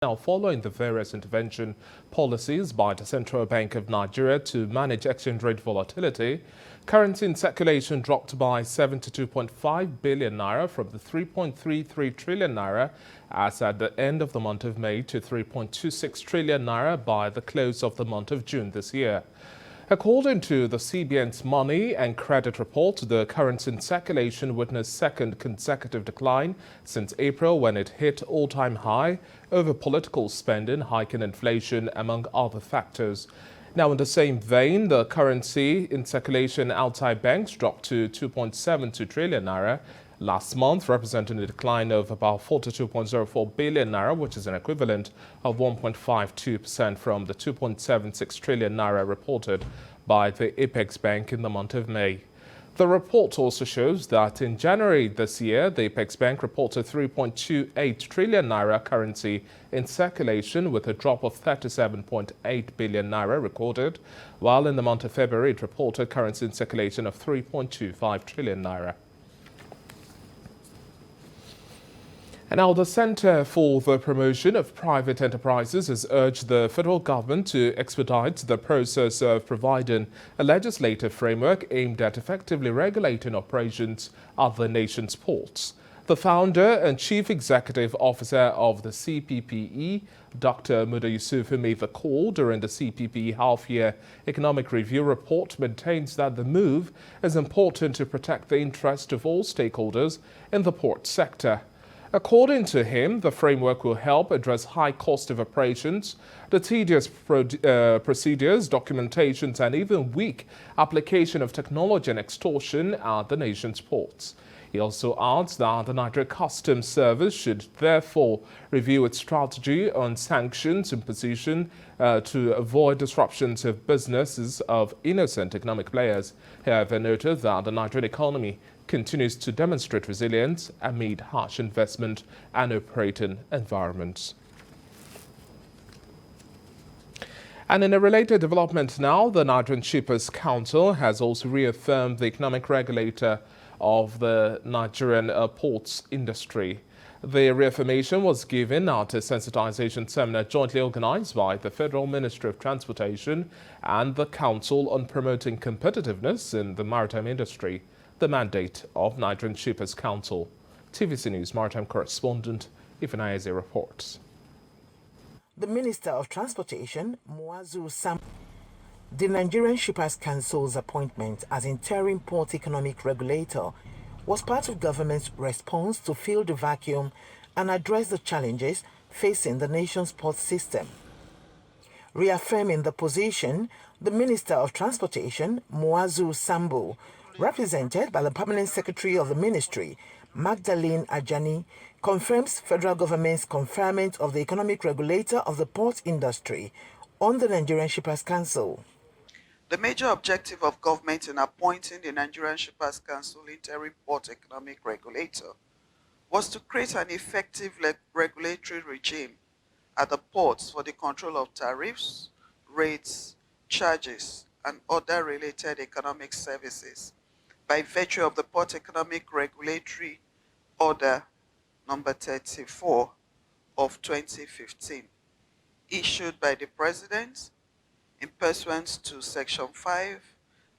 Now, following the various intervention policies by the Central Bank of Nigeria to manage exchange rate volatility, currency in circulation dropped by 72.5 billion naira from the 3.33 trillion naira as at the end of the month of May to 3.26 trillion naira by the close of the month of June this year. According to the CBN's Money and Credit Report, the currency in circulation witnessed second consecutive decline since April when it hit all-time high over political spending, hiking inflation, among other factors. Now, in the same vein, the currency in circulation outside banks dropped to 2.72 trillion naira last month, representing a decline of about 42.04 billion naira, which is an equivalent of 1.52% from the 2.76 trillion naira reported by the Apex Bank in the month of May. The report also shows that in January this year, the Apex Bank reported 3.28 trillion naira currency in circulation with a drop of 37.8 billion naira recorded, while in the month of February it reported currency in circulation of 3.25 trillion naira. And now the Center for the Promotion of Private Enterprises has urged the federal government to expedite the process of providing a legislative framework aimed at effectively regulating operations at the nation's ports. The founder and chief executive officer of the CPPE, Dr. Muda Yusufu, made the call during the CPPE half-year economic review report, maintains that the move is important to protect the interest of all stakeholders in the port sector. According to him, the framework will help address high cost of operations, the tedious procedures, documentations, and even weak application of technology and extortion at the nation's ports. He also adds that the Nigeria Customs Service should therefore review its strategy on sanctions imposition to avoid disruptions of businesses of innocent economic players. However, noted that the Nigerian economy continues to demonstrate resilience amid harsh investment and operating environments. And in a related development now, the Nigerian Shippers Council has also reaffirmed the economic regulator of the Nigerian ports industry. The reaffirmation was given at a sensitization seminar jointly organized by the Federal Ministry of Transportation and the Council on Promoting Competitiveness in the Maritime Industry, the mandate of Nigerian Shippers Council. TVC News maritime correspondent Ifeanyi reports. The Minister of Transportation, Muazu Sam, the Nigerian Shippers Council's appointment as interim port economic regulator was part of government's response to fill the vacuum and address the challenges facing the nation's port system. Reaffirming the position, the Minister of Transportation, Muazu Sambo, represented by the Permanent Secretary of the Ministry, Magdalene Ajani, confirms federal government's conferment of the economic regulator of the port industry on the Nigerian Shippers Council. The major objective of government in appointing the Nigerian Shippers Council interim port economic regulator was to create an effective regulatory regime at the ports for the control of tariffs, rates, charges, and other related economic services by virtue of the Port Economic Regulatory Order number 34 of 2015, issued by the President in pursuant to Section 5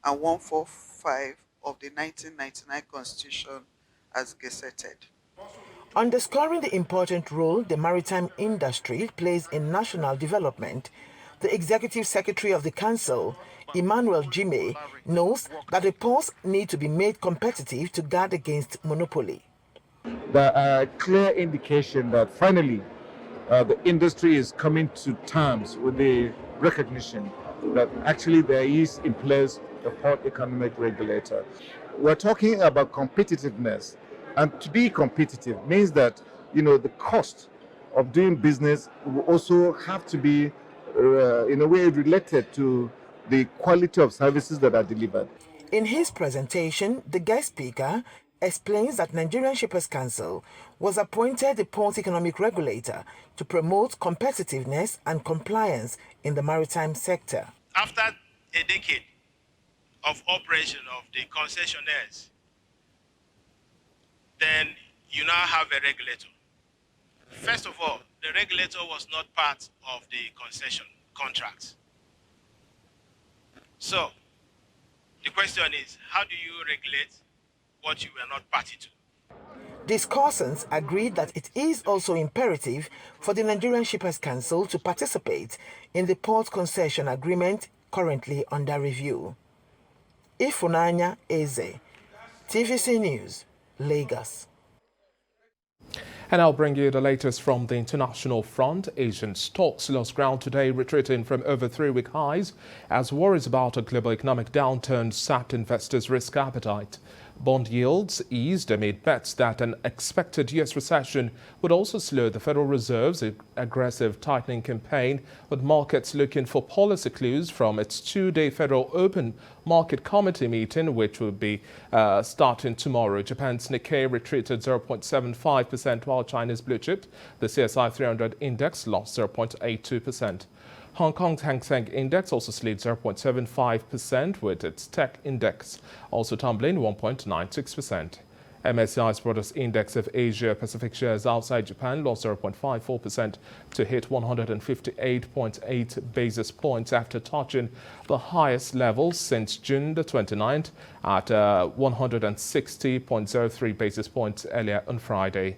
and 145 of the 1999 Constitution as gazetted. Underscoring the important role the maritime industry plays in national development, the Executive Secretary of the Council, Emmanuel Jime, knows that the ports need to be made competitive to guard against monopoly. There are clear indication that finally the industry is coming to terms with the recognition that actually there is in place a port economic regulator. We're talking about competitiveness, and to be competitive means that the cost of doing business will also have to be in a way related to the quality of services that are delivered. In his presentation, the guest speaker explains that Nigerian Shippers Council was appointed the port economic regulator to promote competitiveness and compliance in the maritime sector. After a decade of operation of the concessionaires, then you now have a regulator. First of all, the regulator was not part of the concession contract. So the question is, how do you regulate what you were not party to? Discussants agreed that it is also imperative for the Nigerian Shippers Council to participate in the port concession agreement currently under review. Ifunanya Eze, TVC News, Lagos. And I'll bring you the latest from the international front. Asian stocks lost ground today, retreating from over 3-week highs as worries about a global economic downturn sapped investors' risk appetite. Bond yields eased amid bets that an expected U.S. recession would also slow the Federal Reserve's aggressive tightening campaign, with markets looking for policy clues from its 2-day Federal Open Market Committee meeting, which will be starting tomorrow. Japan's Nikkei retreated 0.75%, while China's blue chip, the CSI 300 index, lost 0.82%. Hong Kong's Hang Seng Index also slid 0.75%, with its tech index also tumbling 1.96%. MSCI's Broadest Index of Asia-Pacific shares outside Japan lost 0.54% to hit 158.8 basis points after touching the highest level since June the 29th at 160.03 basis points earlier on Friday.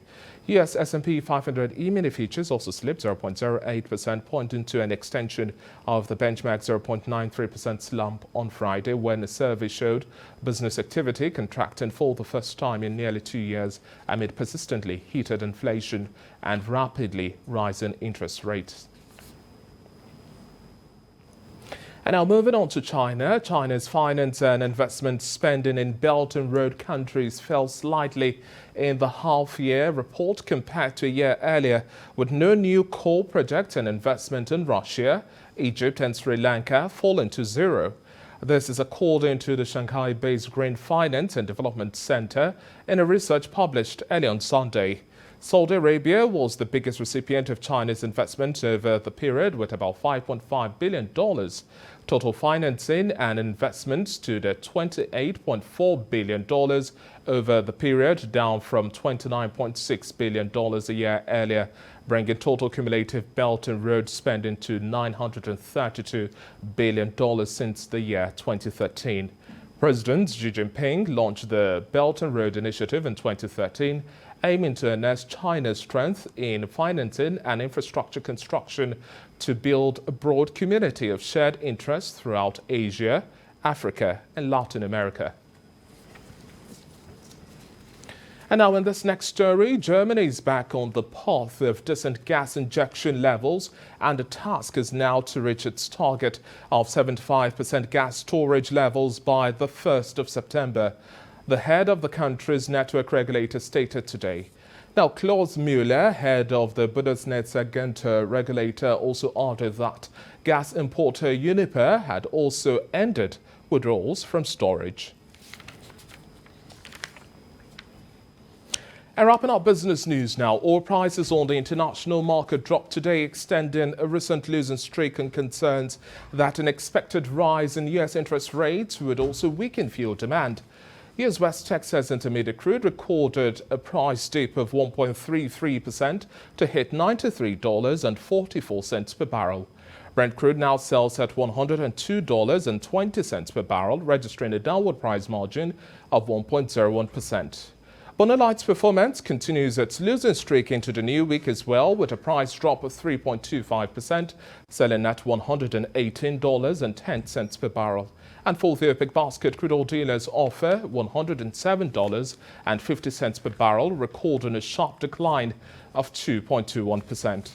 US S&P 500 E-mini futures also slipped 0.08%, pointing to an extension of the benchmark 0.93% slump on Friday, when a survey showed business activity contracting for the first time in nearly 2 years amid persistently heated inflation and rapidly rising interest rates. And now moving on to China. China's finance and investment spending in Belt and Road countries fell slightly in the half-year report compared to a year earlier, with no new coal projects and investment in Russia, Egypt and Sri Lanka falling to zero. This is according to the Shanghai-based Green Finance and Development Center in a research published early on Sunday. Saudi Arabia was the biggest recipient of China's investment over the period, with about $5.5 billion. Total financing and investments stood at $28.4 billion over the period, down from $29.6 billion a year earlier, bringing total cumulative Belt and Road spending to $932 billion since the year 2013. President Xi Jinping launched the Belt and Road Initiative in 2013, aiming to harness China's strength in financing and infrastructure construction to build a broad community of shared interests throughout Asia, Africa, and Latin America. And now in this next story, Germany is back on the path of decent gas injection levels, and the task is now to reach its target of 75% gas storage levels by the 1st of September. The head of the country's network regulator stated today. Now, Klaus Müller, head of the Bundesnetzagentur regulator, also added that gas importer Uniper had also ended withdrawals from storage. And wrapping up business news now, oil prices on the international market dropped today, extending a recent losing streak, and concerns that an expected rise in U.S. interest rates would also weaken fuel demand. U.S. West Texas Intermediate crude recorded a price dip of 1.33% to hit $93.44 per barrel. Brent crude now sells at $102.20 per barrel, registering a downward price margin of 1.01%. Bonolite's performance continues its losing streak into the new week as well, with a price drop of 3.25%, selling at $118.10 per barrel. And for the OPEC basket, crude oil dealers offer $107.50 per barrel, recording a sharp decline of 2.21%.